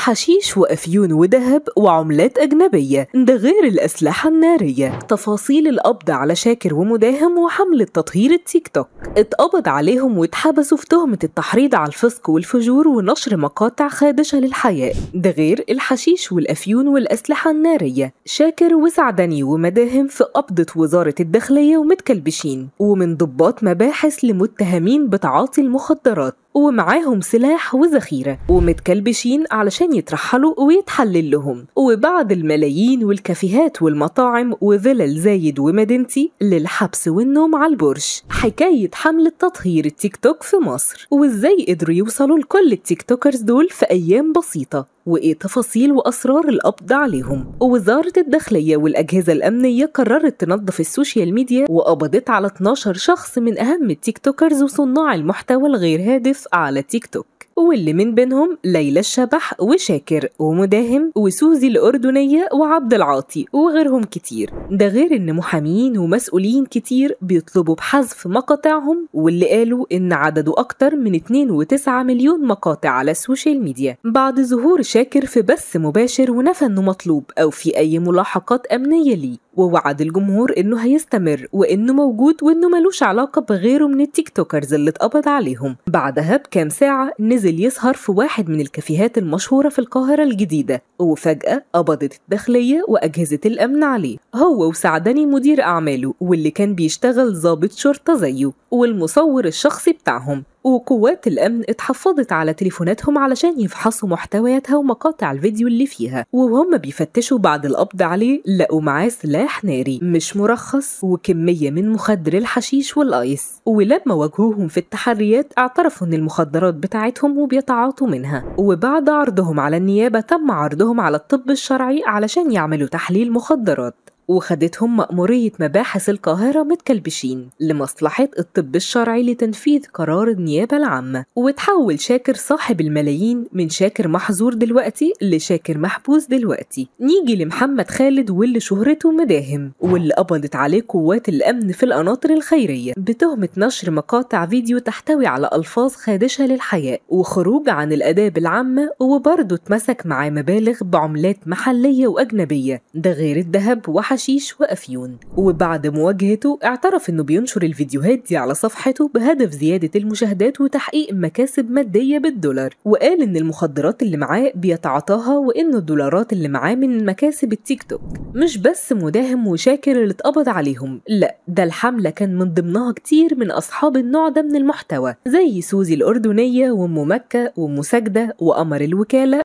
حشيش وأفيون وذهب وعملات أجنبية، ده غير الأسلحة النارية. تفاصيل القبض على شاكر ومداهم وحملة تطهير التيك توك. اتقبض عليهم واتحبسوا في تهمة التحريض على الفسق والفجور ونشر مقاطع خادشة للحياء، ده غير الحشيش والأفيون والأسلحة النارية. شاكر وسعدني ومداهم في قبضة وزارة الداخلية ومتكلبشين، ومن ضباط مباحث لمتهمين بتعاطي المخدرات، ومعاهم سلاح وذخيرة، ومتكلبشين علشان يترحلوا ويتحلل لهم. وبعد الملايين والكافيهات والمطاعم وفلل زايد ومدينتي للحبس والنوم على البرج. حكاية حملة تطهير التيك توك في مصر، وازاي قدروا يوصلوا لكل التيك توكرز دول في أيام بسيطة، وإيه تفاصيل وأسرار القبض عليهم. ووزارة الداخلية والأجهزة الأمنية قررت تنظف السوشيال ميديا وقبضت على 12 شخص من أهم التيك توكرز وصناع المحتوى الغير هادف على تيك توك، واللي من بينهم ليلى الشبح وشاكر ومداهم وسوزي الأردنية وعبد العاطي وغيرهم كتير. ده غير إن محامين ومسؤولين كتير بيطلبوا بحذف مقاطعهم، واللي قالوا إن عدده أكتر من 2.9 مليون مقاطع على السوشيال ميديا بعد ظهور شاكر في بث مباشر، ونفى إنه مطلوب أو في أي ملاحقات أمنية ليه، ووعد الجمهور إنه هيستمر وإنه موجود وإنه ملوش علاقة بغيره من التيك توكرز اللي اتقبض عليهم. بعدها بكام ساعة نزل يسهر في واحد من الكافيهات المشهورة في القاهرة الجديدة، وفجأة قبضت الداخلية وأجهزة الأمن عليه، هو وسعدني مدير أعماله واللي كان بيشتغل ضابط شرطة زيه والمصور الشخصي بتاعهم. وقوات الأمن اتحفظت على تليفوناتهم علشان يفحصوا محتوياتها ومقاطع الفيديو اللي فيها، وهم بيفتشوا بعد القبض عليه لقوا معاه سلاح ناري مش مرخص وكمية من مخدر الحشيش والآيس. ولما واجهوهم في التحريات اعترفوا ان المخدرات بتاعتهم وبيتعاطوا منها. وبعد عرضهم على النيابة تم عرضهم على الطب الشرعي علشان يعملوا تحليل مخدرات، وخدتهم مأمورية مباحث القاهرة متكلبشين لمصلحة الطب الشرعي لتنفيذ قرار النيابة العامة. وتحول شاكر صاحب الملايين من شاكر محظور دلوقتي لشاكر محبوس دلوقتي. نيجي لمحمد خالد واللي شهرته مداهم، واللي قبضت عليه قوات الأمن في القناطر الخيرية بتهمة نشر مقاطع فيديو تحتوي على ألفاظ خادشة للحياء وخروج عن الآداب العامة، وبرضه اتمسك معاه مبالغ بعملات محلية وأجنبية، ده غير الذهب حشيش وأفيون. وبعد مواجهته اعترف انه بينشر الفيديوهات دي على صفحته بهدف زيادة المشاهدات وتحقيق مكاسب مادية بالدولار، وقال ان المخدرات اللي معاه بيتعاطاها وان الدولارات اللي معاه من مكاسب التيك توك. مش بس مداهم وشاكر اللي اتقبض عليهم، لا ده الحملة كان من ضمنها كتير من اصحاب النوع ده من المحتوى زي سوزي الأردنية وأم مكة وأم سجدة وقمر الوكالة